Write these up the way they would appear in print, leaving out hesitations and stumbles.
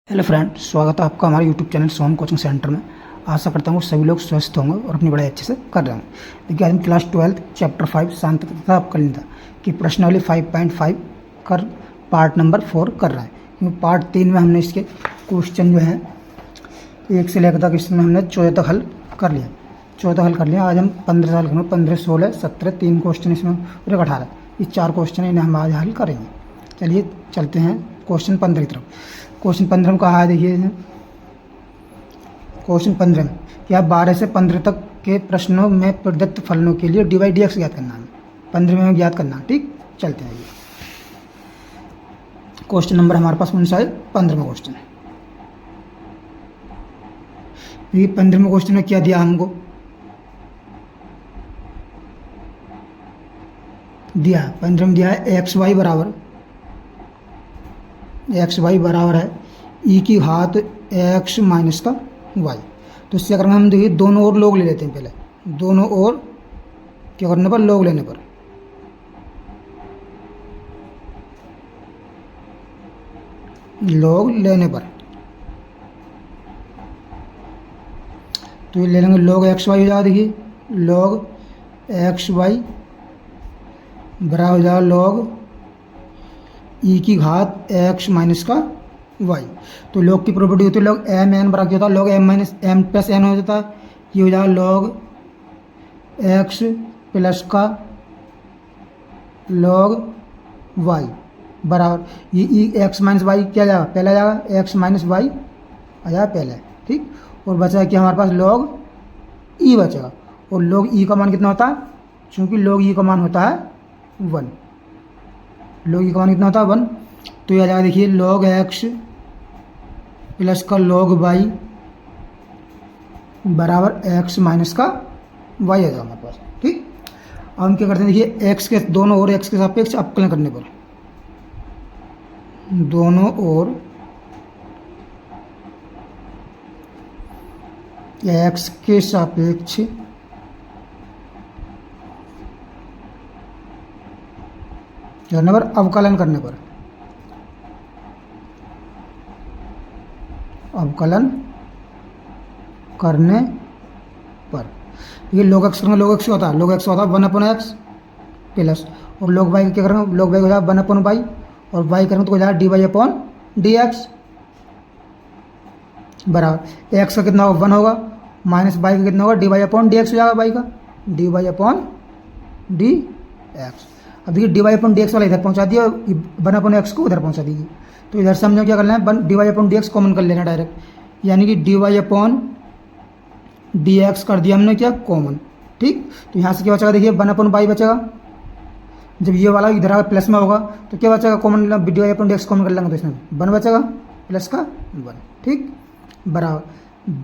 Hello friend, स्वागत है आपका हमारे यूट्यूब चैनल सोहम कोचिंग सेंटर में। आशा करता हूँ सभी लोग स्वस्थ होंगे और अपनी पढ़ाई अच्छे से कर रहे होंगे। देखिए आज हम क्लास 12 चैप्टर 5 सांख्यिकी तथा अपकलनीयता की प्रश्नावली 5.5 कर पार्ट नंबर 4 कर रहे हैं। क्योंकि पार्ट 3 में हमने इसके क्वेश्चन जो है 1 से लेकर तक इसमें हमने 14 तक हल कर लिया। 14 हल कर लिया। आज हम 15 हल करेंगे। 15, 16, 17 3 क्वेश्चन इसमें पूरे 18। ये 4 क्वेश्चन इन्हें हम आज हल करेंगे। चलिए चलते हैं क्वेश्चन 15 की तरफ। क्वेश्चन 15 में कहा है, देखिए क्वेश्चन 15 में क्या 12 से 15 तक के प्रश्नों में प्रदत्त फलनों के लिए dy dx ज्ञात करना है। 15 में ज्ञात करना। ठीक, चलते हैं। क्वेश्चन नंबर हमारे पास कौन सा है? 15वां क्वेश्चन। ये 15वें क्वेश्चन में क्या दिया हमको? दिया 15 में दिया है एक्स वाई बराबर है ई की घात एक्स माइनस का वाई। तो इससे अगर हम देखिए दोनों ओर लोग ले लेते हैं। पहले दोनों ओर क्या करने पर? लोग लेने पर। लोग लेने पर तो ये ले लेंगे log एक्स वाई हो जाएगा। देखिए log एक्स वाई बराबर हो जाएगा log ई की घात एक्स माइनस का वाई। तो log की प्रॉपर्टी होती है log एम एन बराबर क्या होता है? log M minus M plus N हो जाता है। ये हो जाएगा log एक्स प्लस का log वाई बराबर ये ई एक्स माइनस वाई क्या जाएगा? पहला जाएगा एक्स माइनस वाई आ जाएगा पहले। ठीक, और बचा कि हमारे पास log ई बचेगा। और log ई का मान कितना होता है? चूँकि log ई का मान होता है 1। log ई का मान कितना होता है? 1। तो यह आ जाएगा, देखिए log एक्स प्लस का log वाई बराबर एक्स माइनस का वाई आ जाएगा हमारे पास। ठीक, अब हम क्या करते हैं? देखिए एक्स के दोनों ओर एक्स के सापेक्ष अवकलन करने पर, दोनों ओर एक्स के सापेक्ष करने पर अवकलन करने पर ये log एक्स करेंगे। log एक्स होता है 1/x प्लस, और log वाई क्या करेंगे? log वाई हो जाएगा 1/y, और वाई करेंगे तो हो जाएगा dy/dx बराबर एक्स का कितना होगा? 1 होगा, माइनस वाई का कितना होगा? dy/dx हो जाएगा वाई का dy/dx। अब देखिए dy/dx वाला इधर पहुंचा दिया, 1/x को उधर पहुंचा दीजिए। तो इधर से हमने क्या करना है? dy/dx कॉमन कर लेना डायरेक्ट, यानी कि dy/dx कर दिया हमने क्या? कॉमन। ठीक, तो यहाँ से क्या बचेगा? देखिए 1/y बचेगा। जब ये वाला इधर आगे प्लस में होगा तो क्या बचेगा? कॉमन dy/dx कॉमन कर लेंगे तो इसमें 1 बचेगा प्लस का 1। ठीक, बराबर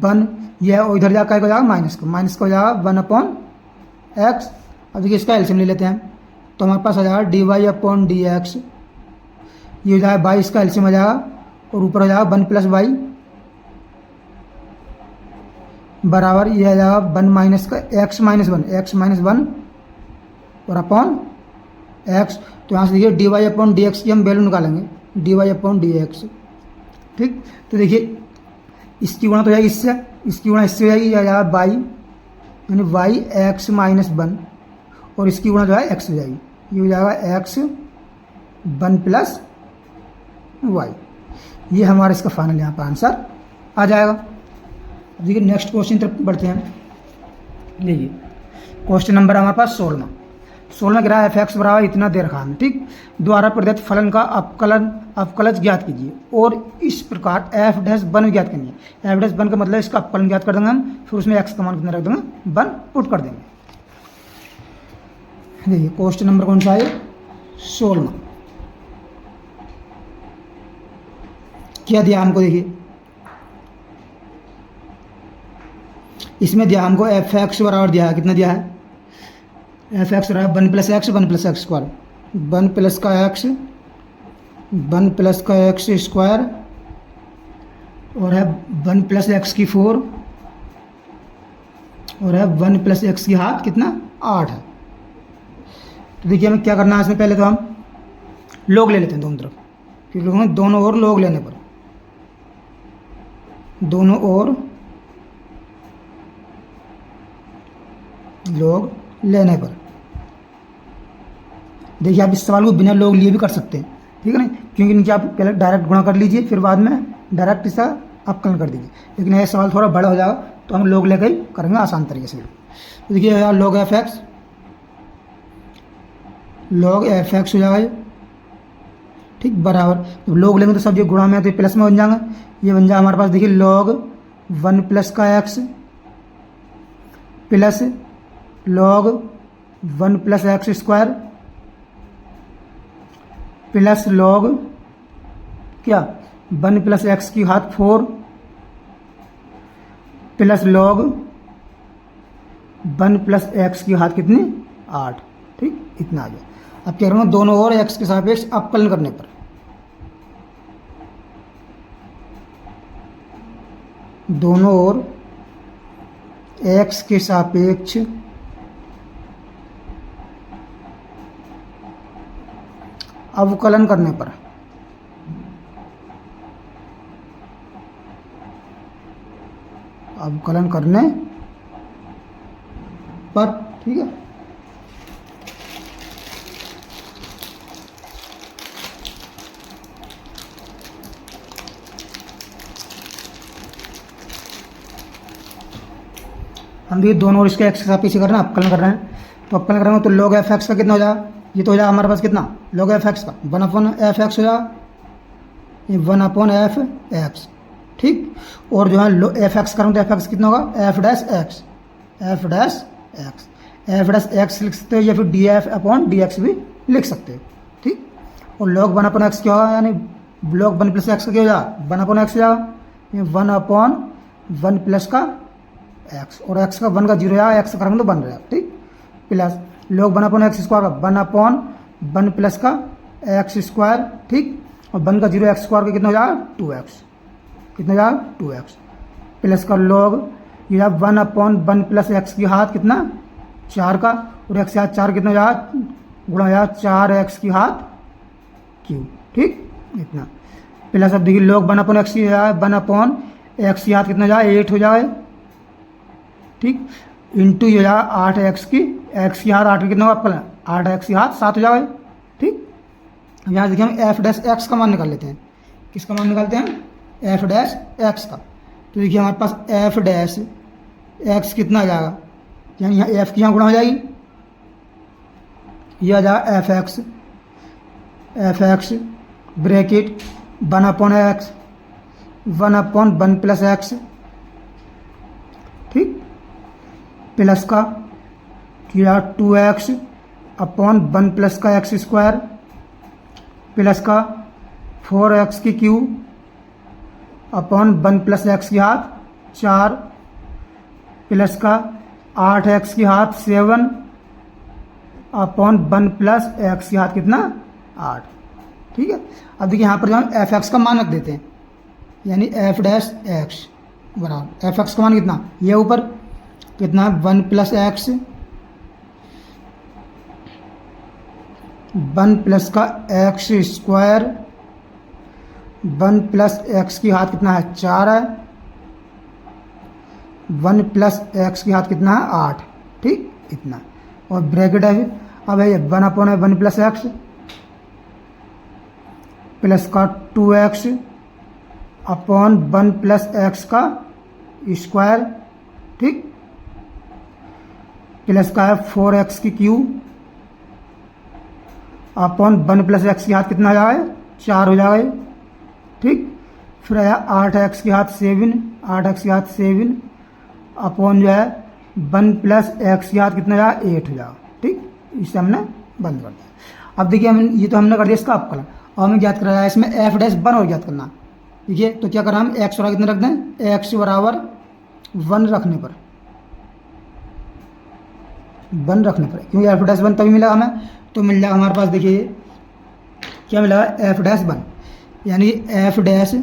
1 यह इधर जाकर हो जाएगा माइनस का हो जाएगा 1/x। अब देखिए इसका एलसीएम ले लेते हैं तो हमारे पास आ जाएगा dy/dx। ये हो जाएगा बाई, इसका एलसीएम आ जाएगा, और ऊपर हो जाएगा 1 + y बराबर ये आ जाएगा 1 माइनस का x माइनस 1 और अपॉन x। तो यहाँ से देखिए dy/dx की हम वैल्यू निकालेंगे dy/dx। ठीक, तो देखिए इसकी गुणा तो जाएगी इससे, इसकी गुणा इससे हो जाएगी, यह आ जाएगा बाई यानी वाई एक्स माइनस 1, और इसकी गुणा जो है x हो जाएगी, ये हो जाएगा x 1 + y। ये हमारा इसका फाइनल यहाँ पर आंसर आ जाएगा। अब देखिए नेक्स्ट क्वेश्चन तरफ बढ़ते हैं। देखिए क्वेश्चन नंबर हमारे पास 16 गिरा एफ एक्स बराबर इतना दे रखा है। ठीक, द्वारा प्रदत्त फलन का अवकलज ज्ञात कीजिए, और इस प्रकार एफ डैश 1 ज्ञात करनी है। एफ डैश 1 का मतलब इसका अवकलन ज्ञात कर देंगे हम, फिर उसमें एक्स का मान कितना रख देंगे? 1 पुट कर देंगे। देखिए क्वेश्चन नंबर कौन सा है? 16। क्या दिया हमको? देखिए इसमें दिया हमको एफ एक्स बराबर दिया है, कितना दिया है? एफ एक्स बराबर 1 + x 1 + x स्क्वायर, 1 + का x 1 + का x स्क्वायर, और है 1 + x की 4, और है 1 + x की घात कितना? 8 है। तो देखिए हमें क्या करना है इसमें? पहले तो हम लोग ले लेते हैं दोनों तरफ, क्योंकि दोनों ओर लोग लेने पर दोनों ओर log लेने पर। देखिए आप इस सवाल को बिना log लिए भी कर सकते हैं, ठीक है ना, क्योंकि इनकी आप पहले डायरेक्ट गुणा कर लीजिए, फिर बाद में डायरेक्ट इसका अपकलन कर दीजिए। लेकिन यह सवाल थोड़ा बड़ा हो जाएगा तो हम log लेकर ही करेंगे आसान तरीके से। तो देखिए log F x, log F x हो जाएगा, ठीक, बराबर। तो log लेंगे तो सब ये गुणा में है तो प्लस में बन जाएगा। ये बन जाएगा हमारे पास, देखिए log 1 प्लस का x plus log 1 plus x square plus log क्या 1 प्लस एक्स की घात 4 प्लस log 1 प्लस एक्स की घात कितनी 8, ठीक, इतना आ गया। अब क्या करूँगा, दोनों ओर एक्स के सापेक्ष अपकलन करने पर, दोनों ओर एक्स के सापेक्ष अवकलन करने पर, अवकलन करने पर, ठीक है। हम देखिए दोनों ओर इसके एक्स के सापेक्ष करना है, अपकलन कर रहे हैं। तो अपकलन करेंगे तो log एफ एक्स का कितना हो जाएगा, ये तो हो जाएगा हमारे पास कितना, log एफ एक्स का 1 अपॉन एफ एक्स हो जाएगा, ये 1 अपॉन एफ एक्स, ठीक। और जो है एफ एक्स करूँ तो एफ एक्स कितना होगा, F dash x, F dash x, F dash x लिख सकते हो या फिर D F upon D x भी लिख सकते हो, ठीक। और log 1 अपॉन एक्स क्या होगा, यानी log 1 प्लस एक्स का क्या हो जाएगा, 1 अपॉन एक्स हो जाएगा, ये 1 अपॉन 1 प्लस का एक्स, और एक्स का 1 का 0 जाएगा, एक्स करेंगे तो 1 रहेगा, ठीक, plus log 1 upon x square का 1 अपॉन 1 प्लस का एक्स स्क्वायर, ठीक, और 1 का 0 एक्स स्क्वायर का कितना हो जाएगा 2x, कितना हो जाएगा 2x, प्लस का log ये 1 अपॉन 1 प्लस एक्स की घात कितना 4 का, और एक्स की घात 4 कितना हो जाएगा, गुणा हो जाएगा 4x की घात क्यूब, ठीक, इतना, प्लस अब देखिए log 1 अपॉन एक्स की 1 अपॉन एक्स की घात कितना हो जाएगा 8 हो जाएगा, ठीक, इंटू ये हो जाएगा 8x की, एक्स की घात 8 का कितना होगा अपकलन, 8x की घात 7 हो जाएगा, ठीक। यहाँ देखिए हम एफ डैश एक्स का मान निकाल लेते हैं, किसका मान निकालते हैं, एफ डैश एक्स का। तो देखिए हमारे पास एफ डैश एक्स कितना आ जाएगा, यानी यहाँ एफ की यहाँ गुणा हो जाएगी, यह आ जाएगा F x bracket 1 upon x 1 upon 1 plus x, ठीक, प्लस का किया 2x अपॉन 1 प्लस का एक्स स्क्वायर प्लस का 4x की क्यूब अपॉन 1 प्लस एक्स की घात 4 प्लस का 8x की घात 7 अपॉन 1 प्लस एक्स की घात कितना 8, ठीक है। अब देखिए यहाँ पर जो हम एफ एक्स का मान रख देते हैं, यानी एफ डैश एक्स बराबर एफ एक्स का मान कितना, ये ऊपर कितना 1 प्लस एक्स 1 प्लस का एक्स स्क्वायर 1 प्लस एक्स की घात कितना है 4 है, 1 प्लस एक्स की घात कितना है 8, ठीक, इतना, और ब्रैकेट है अब है 1 अपॉन 1 प्लस एक्स प्लस का 2x अपॉन 1 प्लस एक्स का स्क्वायर, ठीक, प्लस का है 4x की क्यूब अपॉन 1 प्लस एक्स की घात कितना हो जाएगा 4 हो जाएगा, ठीक, फिर आया 8x की घात 7 8x की घात 7 अपॉन जो है 1 प्लस एक्स की घात कितना जाएगा 8 हो जाएगा, ठीक, इसे हमने बंद कर दिया। अब देखिए हम ये तो हमने कर दिया इसका अपकलन, और हमें ज्ञात कराया है इसमें एफ डैश 1 और ज्ञात करना, देखिए तो क्या करा हम एक्स बराबर कितना रख दें, एक्स बराबर 1 रखने पर 1 रखने पर, क्योंकि एफ डैश 1 तभी मिला हमें, तो मिल जाएगा हमारे पास, देखिए क्या मिला एफ डैश 1, यानी एफ डैश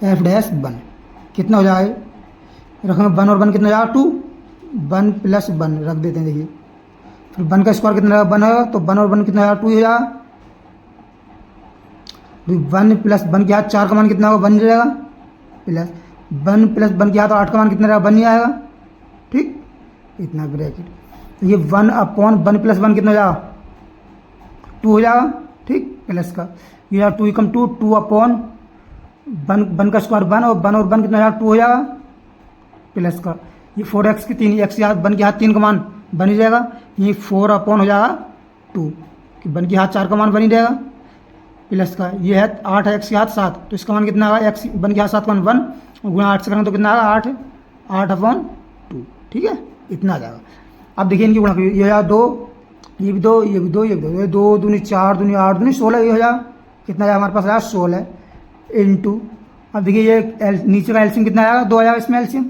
1 कितना हो जाएगा, रखेंगे 1 और 1 कितना हो जाएगा 2, 1 प्लस 1 रख देते हैं, देखिए फिर 1 का स्क्वायर कितना 1 होगा, तो 1 और 1 कितना होगा 2 हो जाएगा, 1 प्लस 1 के हाथ 4 का मान कितना होगा 1 जाएगा, प्लस 1 की हाथ 8 का मान कितना रहेगा 1 ही आएगा, ठीक, इतना ब्रैकेट ये 1/1 प्लस 1 कितना हो जाएगा 2 हो जाएगा, ठीक, प्लस का ये 2 एकम 2 2/1 का स्क्वायर 1 और 1 कितना हो जाएगा 2 हो जाएगा, प्लस का ये 4x की 3 x की हाथ 1 की हाथ 3 का मान बन ही जाएगा, ये 4 हो जाएगा 2 कि 1 की हाथ 4 का मान बन ही जाएगा, प्लस का ये है 8 x की हाथ 7 तो इसका मान कितना आएगा x 1 की हाथ 7 का मान 1 और गुणा 8 से करेंगे तो कितना आएगा 8/2, ठीक है, इतना आ जाएगा। अब देखिए इनकी गुणा ये हो जाएगा 2, ये भी 2, ये भी 2, ये भी 2, ये 2 दूनी 4 दूनी 8 दूनी 16, ये हो जाएगा कितना आया हमारे पास आया 16 इंटू, अब देखिए ये नीचे का एल्सियम कितना आएगा 2 आएगा इसमें एल्सियम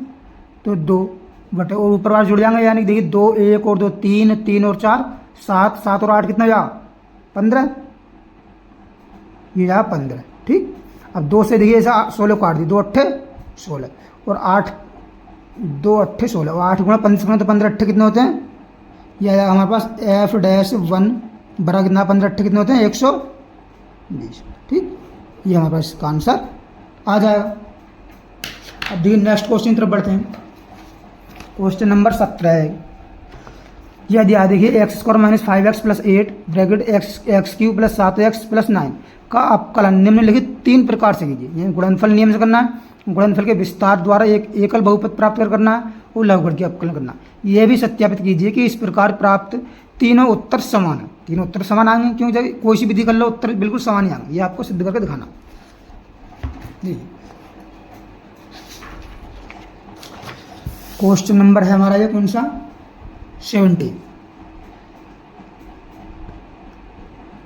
तो 2 बटे और ऊपर वाले जुड़ जाएंगे यानी देखिए 2 1 और 2 3 3 और 4 7 7 और 8 कितना हो जाएगा 15, ये जाएगा 15, ठीक। अब 2 से देखिए ऐसा 16 काट दी 2 अट्ठे 16 और 8 2 अट्ठे 16 और 8 गुणा 15 तो 15 अट्ठे कितने होते हैं, ये आएगा हमारे पास F-1 बड़ा कितना 15 अट्ठे कितने होते हैं 120, ठीक, ये हमारे पास इसका आंसर आ जाएगा। अब देखिए नेक्स्ट क्वेश्चन की तरफ बढ़ते हैं। क्वेश्चन नंबर 17 है, यह दिया देखिए x² - 5x + 8 bracket x³ + 7x + 9 का अवकलन निम्नलिखित 3 प्रकार से कीजिए। ये गुणनफल नियम से करना है, गुणनफल के विस्तार द्वारा एक एकल बहुपद प्राप्त करना है और लघुगण के अवकलन करना है। यह भी सत्यापित कीजिए कि इस प्रकार प्राप्त तीनों उत्तर समान है, तीनों उत्तर समान आएंगे क्योंकि जब कोई सी विधि कर लो उत्तर बिल्कुल समान ही आएंगे, ये आपको सिद्ध करके दिखाना। देखिए क्वेश्चन नंबर है हमारा ये कौन सा 17,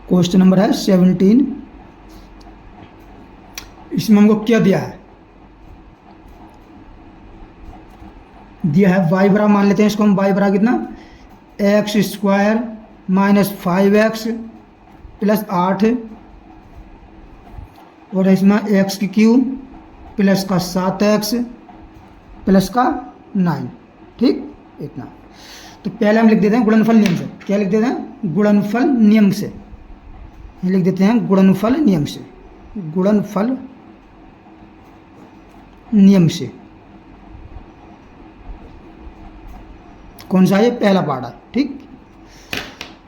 क्वेश्चन नंबर है 17। इसमें हमको क्या दिया है, दिया है y बराबर मान लेते हैं इसको हम y बराबर कितना x² - 5x + 8 और इसमें x³ प्लस का 7x प्लस का 9, ठीक, इतना। तो पहले हम लिख देते हैं गुणनफल नियम से, क्या लिख देते हैं गुणनफल नियम से, लिख देते हैं गुणनफल नियम से, गुणनफल नियम से कौन सा ये पहला पार्ट है, ठीक।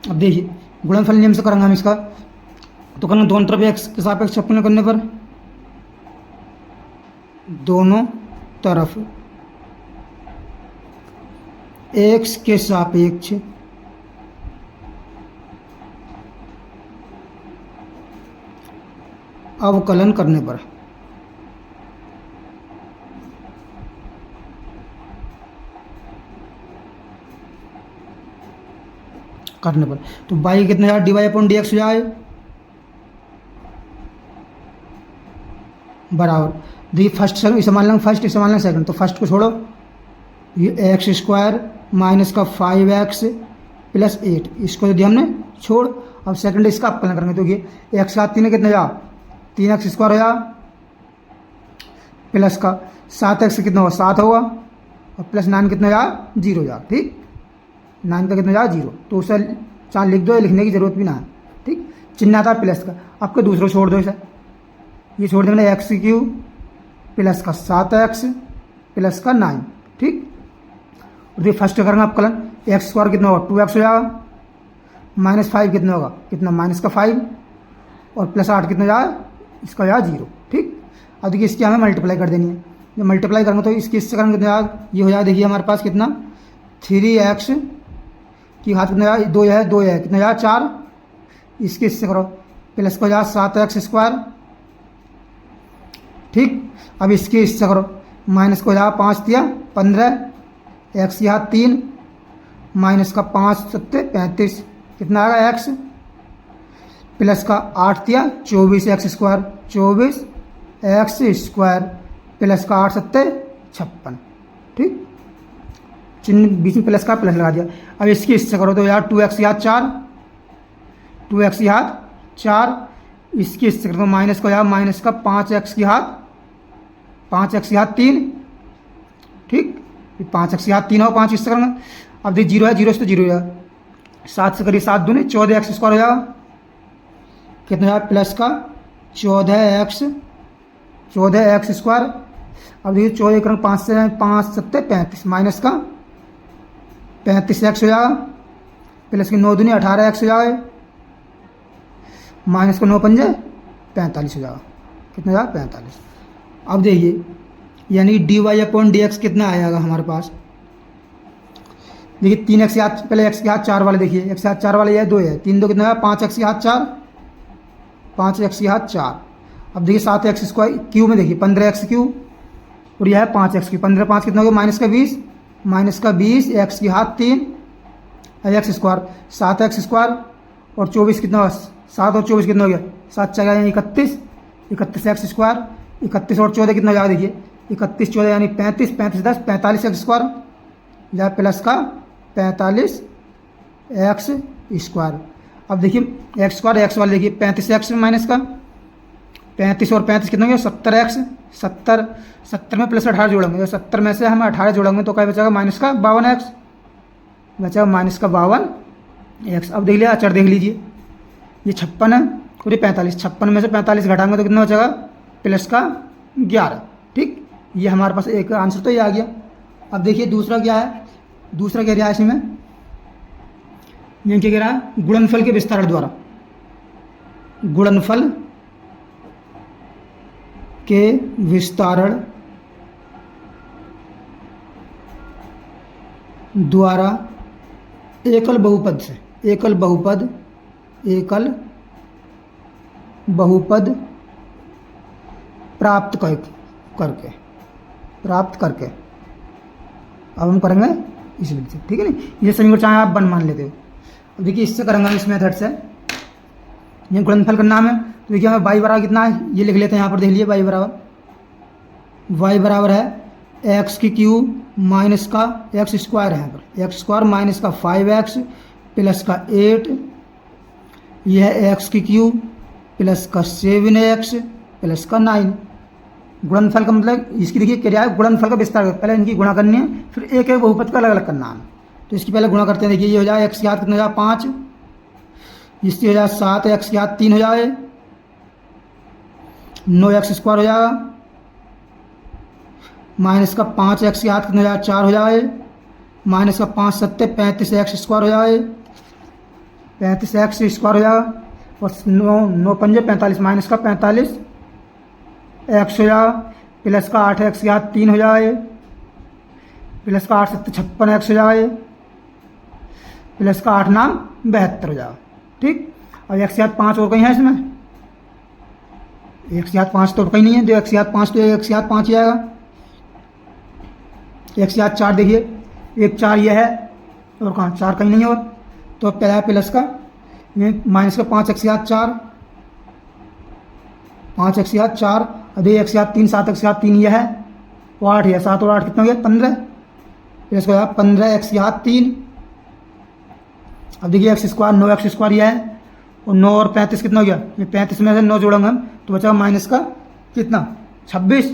अब देखिए गुणनफल नियम से करेंगे हम इसका, तो करना दोनों तरफ x के सापेक्ष अवकलन करने पर दोनों तरफ x के सापेक्ष अवकलन करने पर तो y कितना जाए dy/dx हो जाए बराबर, देखिए फर्स्ट इस्तेमाल लेंगे फर्स्ट, इस्तेमाल लेंगे सेकंड, तो फर्स्ट को छोड़ो, ये x² माइनस का 5x + 8 इसको यदि हमने छोड़, अब सेकंड इसका अवकलन करेंगे तो ये x का 3 कितना जा 3x² हो जा प्लस का 7x कितना होगा 7 होगा और प्लस 9 कितना जा 0 जा, ठीक, 9 का कितना जा 0, तो उसे 4 लिख दो, लिखने की जरूरत भी ना है, ठीक, चिन्ह आता है प्लस का, आपको दूसरों छोड़ दो इसे, ये छोड़ देंगे x³ प्लस का 7x प्लस का 9, ठीक। और ये फर्स्ट करेंगे अवकलन x² कितना होगा 2x हो जाएगा, -5 कितना होगा कितना -5 और प्लस 8 कितना जाएगा इसका जाएगा 0, ठीक। अब देखिए इसकी हमें मल्टीप्लाई कर देनी है, जब मल्टीप्लाई करेंगे तो इसकी इससे करेंगे कितना जाएगा, ये हो जाएगा देखिए हमारे पास कितना 3x की हाथ कितना जाएगा 2 है कितना जाएगा 4, इसके इससे करो प्लस को जाएगा 7x², ठीक। अब इसके इससे करो माइनस को जाएगा 5 दिया 15, x की हाथ 3 माइनस का 5 7 35 कितना आएगा x प्लस का 8 दिया 24x² 24x² प्लस का 8 7 56, ठीक, चिन्ह बीच में प्लस का प्लस लगा दिया। अब इसकी इससे करो तो यार 2x की हाथ 4 2x की हाथ 4, इसकी इससे करो तो माइनस को यार माइनस का 5x की हाथ 3, ठीक, 5x की हाथ 3 हो 5 इससे करेंगे, अब देखिए 0 है 0 से तो 0 हो जाएगा, 7 से करिए 7 दूनी 14x² हो जाएगा, कितना जाएगा प्लस का 14x² अब देखिए 14 करेंगे 5 से, 5 सत्ते 35 माइनस का 35x हो जाएगा, प्लस की 9 दूनी 18x हो जाएगा, माइनस का 9 पंजे 45 हो जाएगा। कितना जाएगा 45। अब देखिए यानी dy अपॉन dx कितना आएगा हमारे पास। देखिए 3x के हाथ, पहले x के हाथ 4 वाले देखिए, x के हाथ 4 वाले ये 2 है, 3 2 कितना है 5x के हाथ 4, 5x के हाथ 4। अब देखिए 7x स्क्वायर क्यू में देखिए 15x क्यू और यह है 5x क्यू, 15 5 कितना हो गया माइनस का 20, माइनस का 20 x के हाथ 3 x स्क्वायर 7x स्क्वायर और 24 कितना हुआ 7 और 24 कितना हो गया 7 4 यानी 31, 31x स्क्वायर, 31 और 14 कितना हो जाएगा देखिए 31 14 यानी 35, 35 10 45x स्क्वायर या प्लस का 45x स्क्वायर। अब देखिए एक्स स्क्वायर एक्स वाले देखिए 35x में माइनस का 35 और 35 कितना हो गया 70x, 70 में प्लस 18 जोड़ेंगे, 70 में से हम 18 जोड़ेंगे तो क्या बचेगा माइनस का 52x, बचेगा माइनस का 52x। अब देख लिया अचर देख लीजिए, ये 56 है और ये 45, 56 में से 45 घटाएंगे तो कितना बचेगा प्लस का 11। ठीक, ये हमारे पास एक आंसर तो ये आ गया। अब देखिए दूसरा क्या है, दूसरा कह रहा है इसमें ये क्या कह रहा है गुणनफल के विस्तारण द्वारा, गुणनफल के विस्तारण द्वारा एकल बहुपद से, एकल बहुपद प्राप्त करके अब हम करेंगे इस विधि से। ठीक है नहीं, ये समीकरण चाहे आप 1 मान लेते हो। अब देखिए इससे करेंगे इस मेथड से, ये गुणनफल का नाम है। तो देखिए हमें y बराबर कितना है ये लिख लेते हैं यहाँ पर, देख लीजिए y बराबर है x की क्यूब माइनस का x स्क्वायर है, यहाँ पर x स्क्वायर माइनस का 5x प्लस का 8, यह है x की क्यूब प्लस का 7x प्लस का 9। गुणनफल का मतलब इसकी देखिए क्या है गुणनफल का विस्तार, पहले इनकी गुणा करनी है फिर एक एक बहुपद का अलग अलग करना है। तो इसकी पहले गुणा करते हैं, देखिए ये हो जाए x के हाथ कितना हो जाए 5, इसकी हो जाए 7, x के हाथ 3 हो जाए 9x स्क्वायर हो जाएगा, माइनस का 5x के हाथ कितना हो जाए 4 हो जाए, माइनस का 5 सत्ते 35x स्क्वायर हो जाए, 35x स्क्वायर हो जाएगा और 9 पंजे 45 माइनस का 45 x हो जाएगा, प्लस का 8x के हाथ 3 हो जाए, प्लस का 8 सत्ते 56x हो जाए, प्लस का 8 नाम 72 हो जाएगा। ठीक, और x के हाथ 5 और कहीं है इसमें, x के हाथ 5 तो और कहीं नहीं है, जो x के हाथ 5 तो x के हाथ 5 ही आएगा, x के हाथ 4 देखिए एक 4 ये है और कहाँ 4 कहीं नहीं है, और तो अब क्या है प्लस का ये माइनस का 5x के हाथ 4, 5x के हाथ 4, अभी x के हाथ 3, 7x के हाथ 3 ये है, वो 8 है, 7 और 8 कितना हो गया 15, फिर इसको 15x के हाथ 3। अब देखिए x स्क्वायर 9x स्क्वायर यह है और 9 और 35 कितना हो गया, ये 35 में से 9 जोड़ेंगे हम तो बचा माइनस का कितना 26,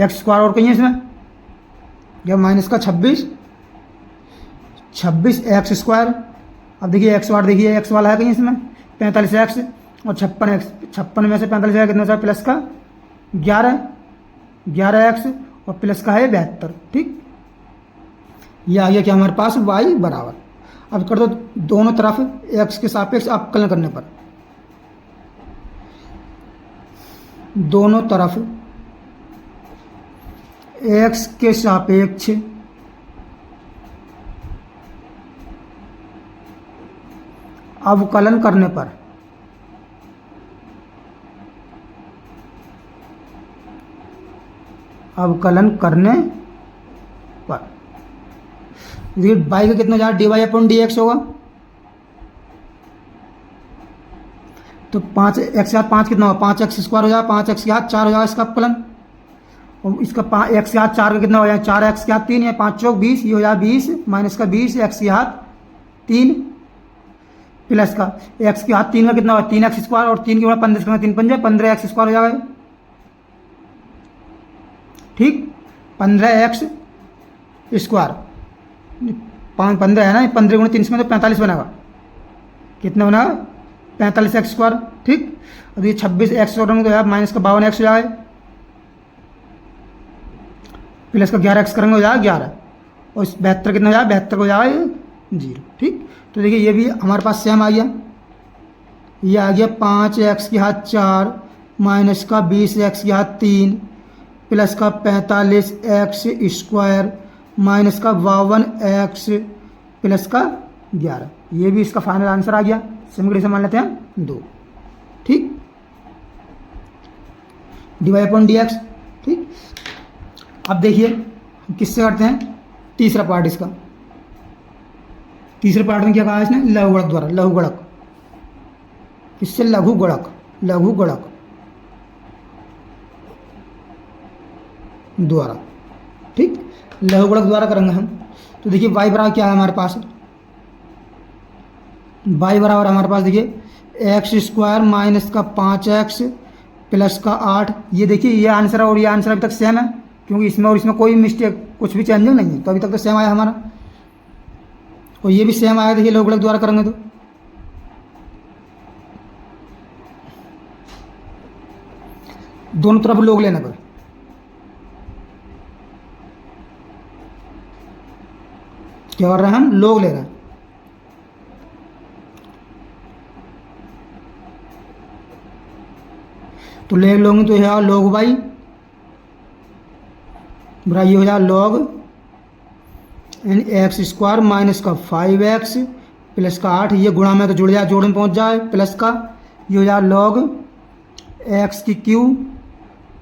x स्क्वायर और कहीं है इसमें या माइनस का 26 x स्क्वायर। अब देखिए x वाला, देखिए x वाला है कहीं इसमें 45x और 56 में से 45 कितना था प्लस का 11x और प्लस का है 72। ठीक, ये आ गया कि हमारे पास y बराबर, अब कर दो दोनों तरफ x के सापेक्ष अवकलन करने पर, दोनों तरफ x के सापेक्ष अवकलन करने पर देखिए y का कितना जाएगा dy अपॉन dx होगा, तो 5 x के हाथ 5 कितना होगा 5x स्क्वायर हो जाएगा, 5x के हाथ 4 हो जाएगा इसका अवकलन, और इसका x के हाथ 4 का कितना हो जाएगा 4x के हाथ 3 या 5 चौक 20, ये हो जाएगा 20 माइनस का 20 x के हाथ 3 प्लस का x के हाथ 3 का कितना होगा 3x स्क्वायर और 3 के बाद 15 का 3 पंजे 15x स्क्वायर हो जाएगा। ठीक, 15x स्क्वायर 15 है ना, 15 गुणा 3 में तो 45 बनेगा, कितना बनेगा 45x स्क्वायर। ठीक, अब ये 26x स्क्वायर में तो यार माइनस का 52x हो जाएगा, प्लस का 11 एक्स करेंगे हो जाएगा 11, और इस 72 कितना हो जाएगा, 72 हो जाएगा 0। ठीक, तो देखिए ये भी हमारे पास सेम आ गया। ये आ गया 5 एक्स की घात 4 माइनस का 20 एक्स की घात 3 प्लस का 45 एक्स स्क्वायर माइनस का 52 एक्स प्लस का 11। ये भी इसका फाइनल आंसर आ गया। समीकरण से मान लेते हैं 2। ठीक, डिवाई अपॉन डी एक्स। ठीक, अब देखिए हम किससे करते हैं तीसरा पार्ट इसका। तीसरे पार्ट में क्या कहा इसने, लघु गुणक द्वारा। लघु गुणक किससे, लघु गुणक, लघु गुणक द्वारा। ठीक, लघु गुणक द्वारा करेंगे हम। तो देखिए y बराबर क्या है हमारे पास, y बराबर हमारे पास देखिए एक्स स्क्वायर माइनस का 5x प्लस का 8। ये देखिए ये आंसर है और ये आंसर अभी तक सेम है, क्योंकि इसमें और इसमें कोई मिस्टेक कुछ भी चेंजिंग नहीं है, तो अभी तक तो सेम आया हमारा, और ये भी सेम आया। देखिए लघु गुणक द्वारा करेंगे तो दोनों तरफ लोग लेने पर क्या कर रहे हैं हम, लोग ले रहे हैं। तो ले लोगे तो यह log y बरा ये हो जाएगा log and x square minus का 5x प्लस का 8। ये गुणा में तो जुड़ जाए, जोड़ में पहुंच जाए, प्लस का ये हो जाए log x की क्यू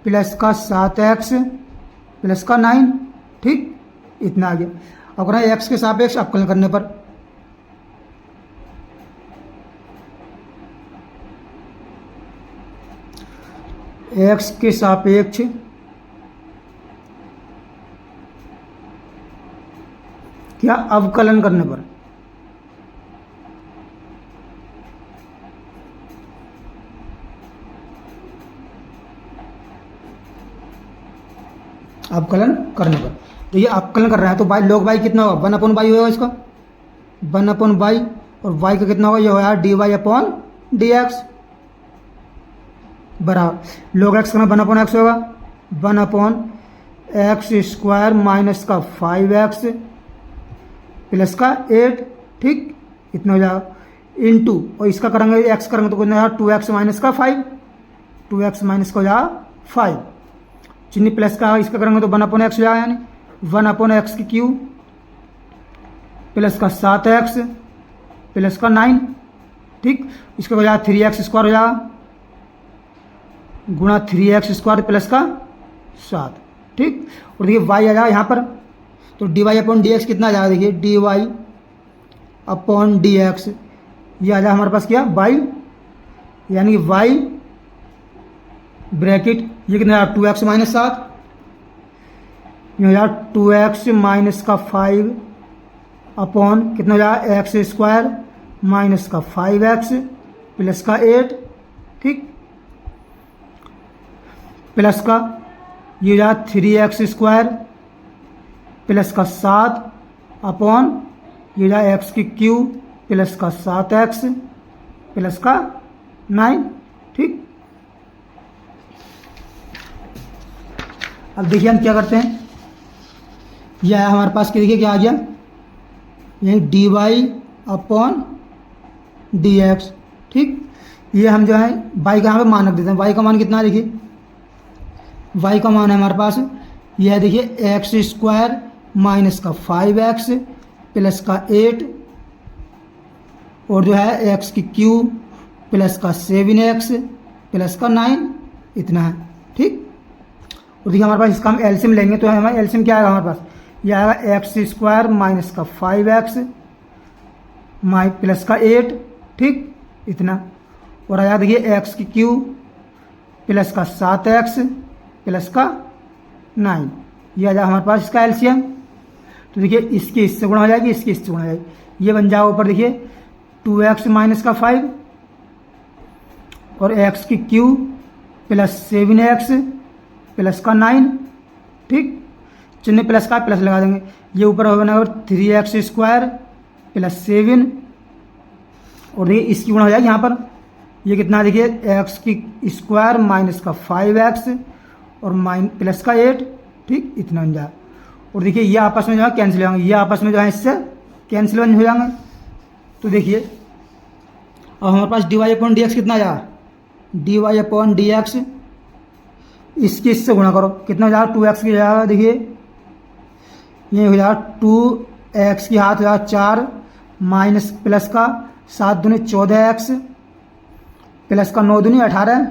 प्लस का 7x प्लस का 9। ठीक, इतना आ गया। अब करें एक्स के सापेक्ष अवकलन करने पर, एक्स के सापेक्ष क्या अवकलन करने पर, अवकलन करने पर। तो ये अवकलन कर रहा है तो बाई log y कितना होगा, 1 अपॉन बाई होगा इसका, 1 अपॉन बाई, और y का कितना होगा, ये होगा D Y upon D X बराबर log x करना 1 अपॉन एक्स होगा, 1 अपॉन एक्स स्क्वायर माइनस का 5x प्लस का 8। ठीक, इतना हो जाएगा इंटू, और इसका करेंगे x करेंगे तो कितना होगा 2x माइनस का 5, 2x माइनस का हो जाएगा 5, चिन्ह प्लस का, इसका करेंगे तो 1 अपॉन एक्स हो जाएगा, यानी 1 अपॉन एक्स की क्यू प्लस का 7x प्लस का 9। ठीक, इसका हो जाएगा 3x स्क्वायर हो जाएगा गुणा 3x स्क्वायर प्लस का 7। ठीक, और देखिए y आ जाएगा यहाँ पर, तो D Y upon D X कितना आ जाएगा, देखिए D Y upon D X, ये आ जाएगा हमारे पास क्या y, यानी y ब्रैकेट ये कितना आ 2x माइनस 7, ये हो जाएगा 2x माइनस का 5 अपॉन कितना हो जाएगा एक्स स्क्वायर माइनस का 5x प्लस का 8। ठीक, प्लस का ये हो जाएगा 3x स्क्वायर प्लस का 7 अपॉन ये हो जाएगा एक्स की क्यू प्लस का 7x प्लस का 9। ठीक, अब देखिए हम क्या करते हैं, यह है हमारे पास, देखिए क्या आ गया, यही D Y upon D x. ठीक, ये हम जो है वाई का यहाँ पे मान रख देते हैं। वाई का मान कितना है, देखिए वाई का मान है हमारे पास, यह है देखिए एक्स स्क्वायर माइनस का 5x प्लस का 8, और जो है एक्स की क्यू प्लस का 7x प्लस का 9, इतना है। ठीक, और देखिए हमारे पास इसका हम एलसीएम लेंगे तो हमारा एलसीएम क्या आएगा हमारे पास, यह आएगा एक्स स्क्वायर माइनस का 5x प्लस का 8। ठीक, इतना, और आया देखिए एक्स की क्यू प्लस का 7x प्लस का 9, ये आ जाएगा हमारे पास इसका एलसीएम। तो देखिए इसकी इससे गुणा हो जाएगी, इसकी इससे गुणा हो जाएगी, ये बन जाएगा ऊपर देखिए 2x माइनस का 5 और एक्स की क्यू प्लस 7x प्लस का 9। ठीक, चिन्ह प्लस का प्लस लगा देंगे, ये ऊपर हो बना 3x स्क्वायर प्लस 7, और देखिए इसकी गुणा हो जाएगी यहाँ पर, ये कितना देखिए एक्स की स्क्वायर माइनस का 5x और प्लस का 8। ठीक, इतना बन जाए। और देखिए ये आपस में जो है कैंसिल हो जाएंगे, ये आपस में जो है इससे कैंसिल हो जाएंगे। तो देखिए अब हमारे पास dy अपॉन डी एक्स कितना आ जाएगा, dy अपॉन डी एक्स इसके इससे गुणा करो, कितना हो जाएगा 2x की जाएगा। देखिए ये हो जाएगा 2x की हाथ हो जाएगा 4 माइनस प्लस का 7 दूनी 14x प्लस का 9 दूनी 18।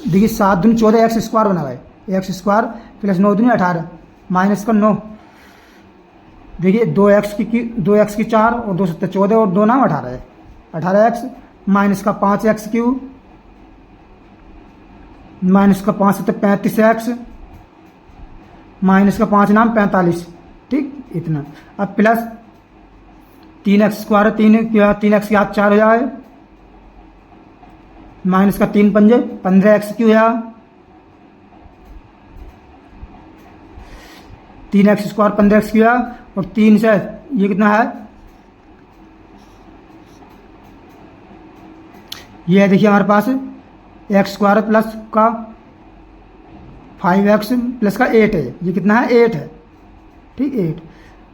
देखिए 7 दूनी 14 एक्स स्क्वायर बना है, एक्स स्क्वायर प्लस 9 दूनी 18 माइनस का 9। देखिए 2x की 4 और 2 7 14 और 2 नाम 18 है, 18x माइनस का 5x क्यूब माइनस का 5 7 35x माइनस का 5 नाम 45। ठीक इतना। अब प्लस 3x स्क्वायर 3x की हाथ 4 हो जाए माइनस का 3 पंजे 15x क्यों है 3x स्क्वायर 15x क्यों है और 3 से ये कितना है, ये है देखिए हमारे पास एक्स स्क्वायर प्लस का 5x प्लस का 8 है, ये कितना है 8 है। ठीक 8।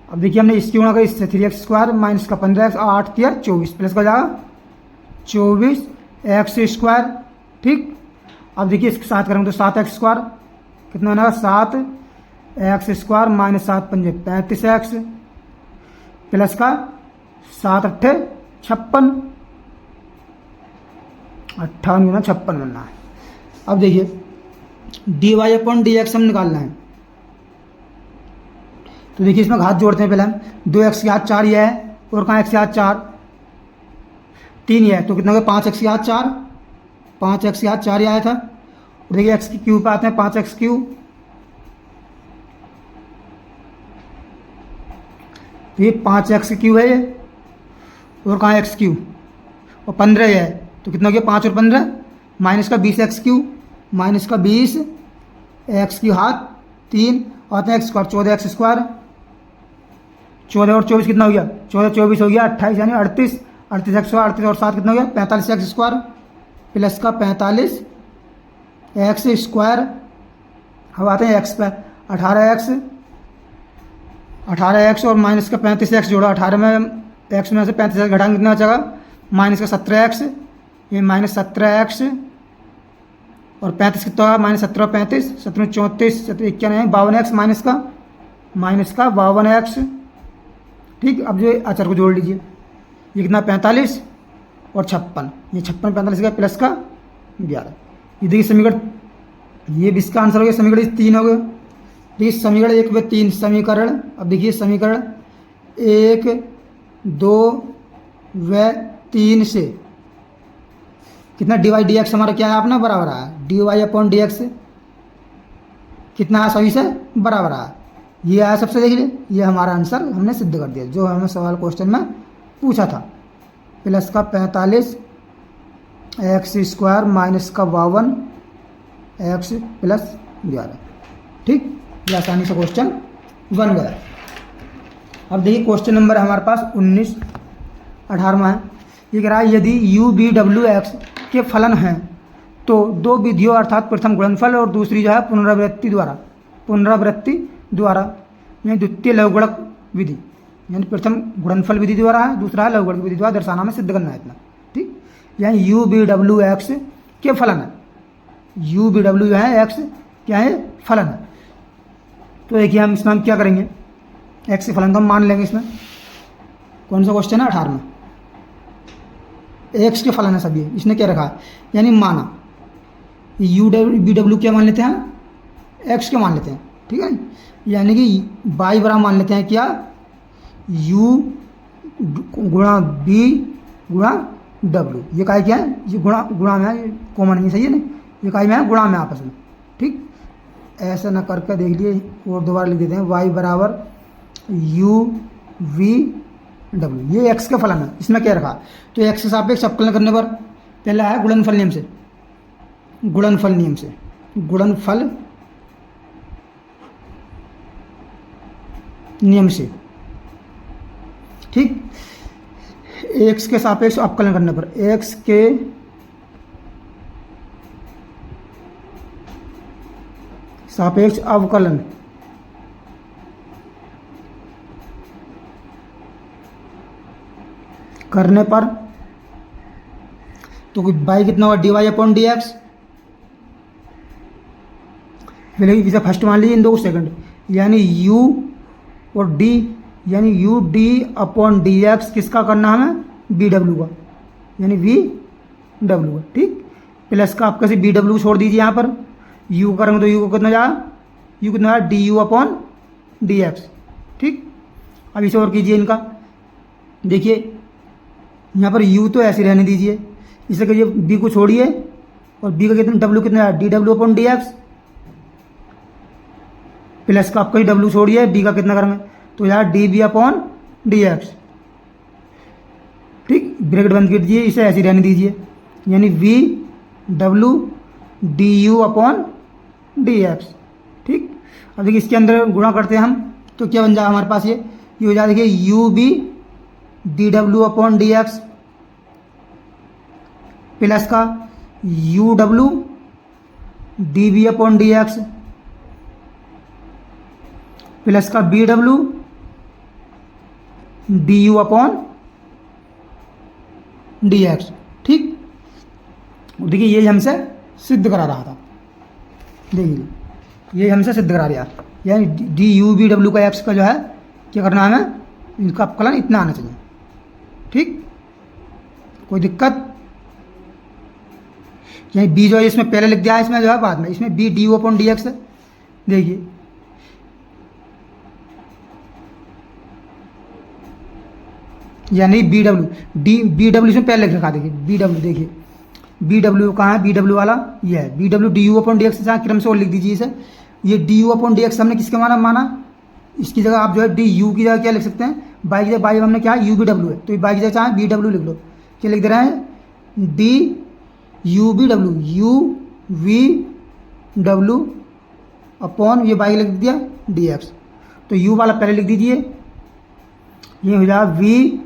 अब देखिए हमने इसकी गुणा करी इससे 3x स्क्वायर माइनस का 15x 8 दिया 24 प्लस का जाएगा 24x स्क्वायर। ठीक। अब देखिए इसके साथ करेंगे तो 7x स्क्वायर कितना बनेगा 7x स्क्वायर माइनस 7 पंजे 35x प्लस का 7 अट्ठे 56 58 गुना 56 बनना है। अब देखिए dy अपॉन डी एक्स हम निकालना है, तो देखिए इसमें घात जोड़ते हैं पहले हम 2x की हाथ 4 ये है और कहाँ x की हाथ 4 3 ये है, तो कितना हो गया 5x की हाथ 4 5x की हाथ 4 ये आया था। और देखिए x की क्यूब पे आते हैं 5x क्यूब, तो ये 5x क्यूब है ये और कहाँ x क्यूब और 15 ये है, तो कितना हो गया 5 और 15 माइनस का 20x क्यूब माइनस का 20 x की हाथ 3 आते हैं x स्क्वायर 14x स्क्वायर 14 और 24 कितना हो गया 14 24 हो गया 28 यानी 38 38x 38 और 7 कितना हो गया 45x स्क्वायर प्लस का 45x स्क्वायर। अब आते हैं x पे 18x और माइनस का 35x जोड़ा 18 में x में से 35x घटाएंगे कितना बचेगा माइनस का 17x, ये माइनस 17x और 35 कितना होगा माइनस 17 35 17 34 17 91 52x माइनस का 52x। ठीक। अब जो अचर को जोड़ लीजिए ये कितना 45 और 56, ये 56 45 का प्लस का 11। ये देखिए समीकरण ये भी इसका आंसर हो गया, समीकरण 3 हो गया। देखिए समीकरण 1 व 3 समीकरण, अब देखिए समीकरण 1 2 व 3 से कितना dy dx हमारा क्या है अपना बराबर है dy अपॉन डी एक्स कितना है सभी से बराबर है, ये आया सबसे देख लीजिए, ये हमारा आंसर हमने सिद्ध कर दिया जो हमें सवाल क्वेश्चन में पूछा था। प्लस का 45 एक्स स्क्वायर माइनस का 52 एक्स प्लस 11। ठीक, ये आसानी से क्वेश्चन बन गया। अब देखिए क्वेश्चन नंबर हमारे पास 19 18वां है। ये कह रहा है यदि u v w x के फलन हैं तो दो विधियों अर्थात प्रथम गुणनफल और दूसरी जो है पुनरावृत्ति द्वारा यानी द्वितीय लघुगणक विधि यानी प्रथम गुणनफल विधि द्वारा है, दूसरा है लघुगणक विधि द्वारा दर्शाना में सिद्ध करना है इतना। ठीक, यानी u v w x के फलन है, u v w है x क्या है फलन है। तो देखिए हम इसमें हम क्या करेंगे x के फलन को हम मान लेंगे। इसमें कौन सा क्वेश्चन है 18 में x के फलन है सभी, इसने क्या रखा है यानी माना u v w क्या मान लेते हैं x के मान लेते हैं। ठीक है, यानी कि y बराबर मान लेते हैं क्या u गुणा v गुणा w। ये काय क्या है ये गुणा में है, कॉमन नहीं सही है नहीं, ये काय में है गुणा में आपस में। ठीक, ऐसा ना करके देख लिए और दोबारा लिख देते हैं y बराबर u v w, ये x का फलन है। इसमें क्या रखा तो x के सापेक्ष अवकलन करने पर पहला है गुणनफल नियम से, गुणनफल नियम से। ठीक, x के सापेक्ष अवकलन करने पर x के सापेक्ष अवकलन करने पर तो बाई कितना होगा D Y upon D X. पहले इसे फर्स्ट मान लीजिए, इन दो सेकंड, यानी यू और डी, यानी U D upon D x किसका करना हमें, बी डब्ल्यू का, यानी वी डब्ल्यू का। ठीक, प्लस का आप कैसे बी डब्ल्यू छोड़ दीजिए यहाँ पर, यू करेंगे तो यू को कितना जाएगा, यू कितना जाएगा d you upon D x. ठीक, अब इसे और कीजिए इनका, देखिए यहाँ पर u तो ऐसे रहने दीजिए, इसे कहिए b को छोड़िए और b का कितना w कितना है D W upon D x, plus का आप कहीं w छोड़िए, b का कितना करेंगे तो यार D B upon D x. ठीक, ब्रैकेट बंद कर दीजिए, इसे ऐसे रहने दीजिए, यानी v w D you upon D x. ठीक, अब देखिए इसके अंदर गुणा करते हैं हम तो क्या बन जाएगा हमारे पास, ये हो जाएगा देखिए u B D W upon D x plus का यू डब्ल्यू D B upon D x plus का b W D you upon D x. ठीक, देखिए ये हमसे सिद्ध करा रहा था, देखिए ये हमसे सिद्ध करा रहा, यानी डी यू बी डब्ल्यू का एक्स का जो है क्या करना है हमें, इनका अपकलन इतना आना चाहिए। ठीक, कोई दिक्कत, यानी बी जो है इसमें पहले लिख दिया है, इसमें जो है बाद में, इसमें B D you upon D X है। देखिए यानी B W D B W इसमें पहले लिख रखा, देखिए बी डब्ल्यू, देखिए बी डब्ल्यू कहाँ है, बी डब्ल्यू वाला ये है, B W D you upon D X, क्रम से और लिख दीजिए इसे, ये D you upon D X हमने किसके माना, इसकी जगह आप जो है डी यू की जगह क्या लिख सकते हैं, बाई की जगह, बाई हमने क्या है यू बी डब्ल्यू है, तो बाई की जगह चाहे बी डब्ल्यू लिख लो, क्या लिख दे रहे हैं D U B W, U V W upon ये बाई लिख दिया डी एक्स, तो यू वाला पहले लिख दीजिए, ये हो जाएगा V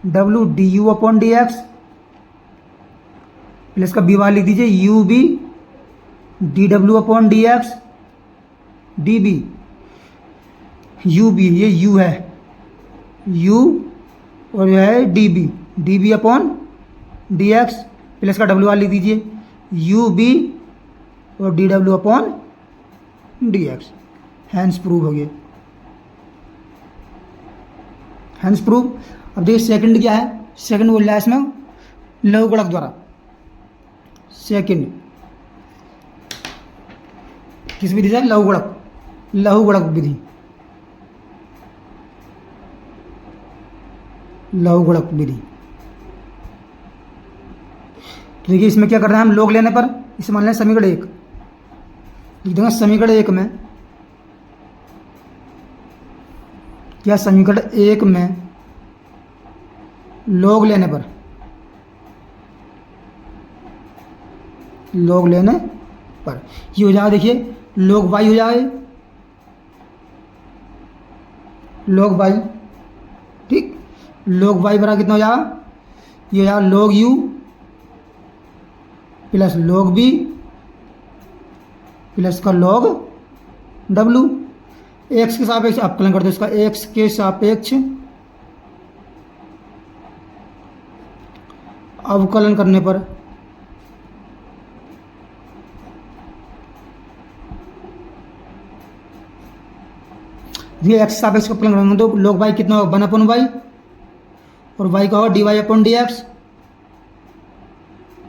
W D you upon D x plus का बी वाला लिख दीजिए U B D W upon D X D B, U B ये यू है, यू और यह है D B upon D x plus का डब्ल्यू वाला लिख दीजिए यू बी और D W upon D X. Hence prove हो गया, हैंस प्रूव। अब देखिए सेकंड क्या है, सेकंड बोल रहा है इसमें लघु गुणक द्वारा, सेकंड किस विधि से, लघु गुणक विधि, लघु गुणक विधि। तो देखिए इसमें क्या करना है, हम लोग लेने पर इसे मान लें समीकरण एक, लिख देंगे समीकरण एक में क्या, समीकरण एक में लोग लेने पर, लोग लेने पर ये हो जाएगा, देखिए लोग वाई हो जाए, लोग वाई। ठीक, लोग वाई बराबर कितना हो जाएगा, ये हो जाएगा लोग यू प्लस लोग बी प्लस का लॉग डब्ल्यू, एक्स के सापेक्ष अवकलन कर दो इसका, एक्स के सापेक्ष अवकलन करने पर ये एक्स सापेक्ष अवकलन करने दो, लोग वाई कितना होगा 1 अपॉन वाई और वाई का होगा D Y upon D X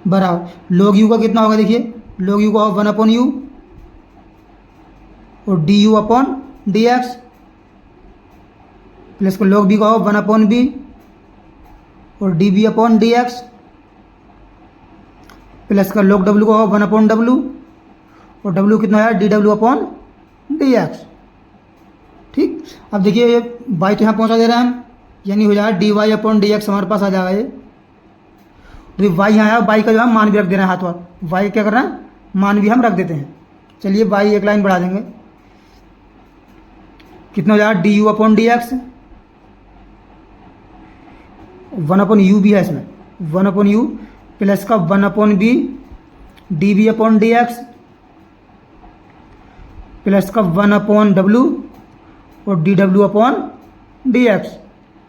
बराबर लोग यू का कितना होगा, देखिए लोग यू का होगा 1 अपॉन यू और D you upon D x plus का लोग बी का होगा 1 अपॉन बी और D B upon D x plus का लोग डब्ल्यू का होगा 1 अपॉन डब्ल्यू और डब्ल्यू कितना है D W upon D x. ठीक, अब देखिए ये वाई तो यहाँ पहुँचा दे रहे हैं हम, यानी हो जाएगा d Y upon D x हमारे पास आ जाएगा ये, तो वाई यहाँ आया, वाई का जो है मान भी रख दे रहे हैं हाथ वाथ, वाई क्या कर रहे हैं मान भी हम रख देते हैं। चलिए वाई एक लाइन बढ़ा देंगे, कितना हो जाएगा d you upon D x, 1 upon u भी है इसमें, 1 अपॉन यू प्लस का 1 upon b d B upon D x plus का 1 अपॉन डब्ल्यू और D W upon D x.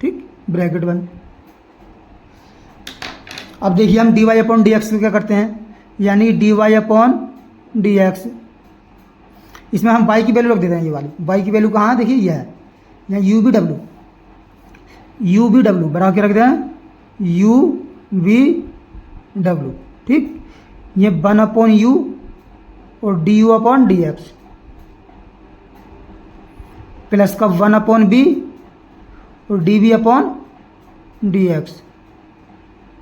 ठीक, ब्रैकेट बंद। अब देखिए हम d Y upon D x क्या करते हैं, यानी d Y upon D x, इसमें हम वाई की वैल्यू रख देते हैं, ये वाली वाई की वैल्यू कहाँ है, देखिए ये है यहाँ यू वी डब्ल्यू बराबर क्या रख देते हैं, यू वी डब्ल्यू, ठीक। ये 1 अपॉन यू और D you upon D x plus का 1 अपॉन बी और D B upon D x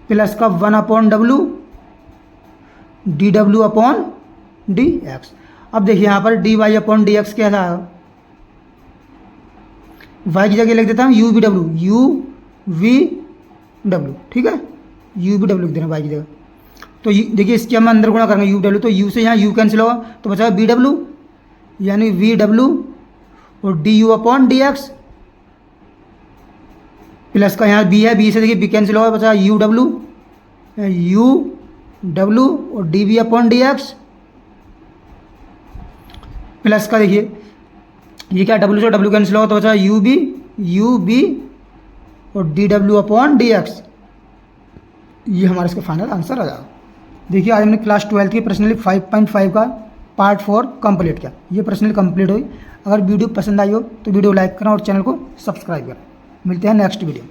plus का 1 upon W D W upon D x. अब देखिए यहाँ पर D Y upon D x क्या था, वाई की जगह लिख देता हूँ यू वी डब्ल्यू, ठीक है, यू वी डब्ल्यू लिख देना वाई की जगह। तो देखिए इसके हम अंदर गुणा करेंगे यू डब्ल्यू, तो यू से यहाँ यू कैंसिल होगा तो बचा बी डब्ल्यू, यानी वी डब्ल्यू और D you upon D x plus का यहाँ बी है, बी से देखिए बी कैंसिल होगा, बचा यू डब्ल्यू और D B upon D x plus का देखिए ये क्या डब्ल्यू से डब्ल्यू कैंसिल होगा तो बचा यू बी और D W upon D X. ये हमारा इसका फाइनल आंसर आ जाएगा। देखिए आज हमने क्लास 12 की पर्सनली 5.5 का पार्ट 4 कंप्लीट किया, ये पर्सनली कंप्लीट हुई। अगर वीडियो पसंद आई हो तो वीडियो लाइक करना और चैनल को सब्सक्राइब करना। मिलते हैं नेक्स्ट वीडियो।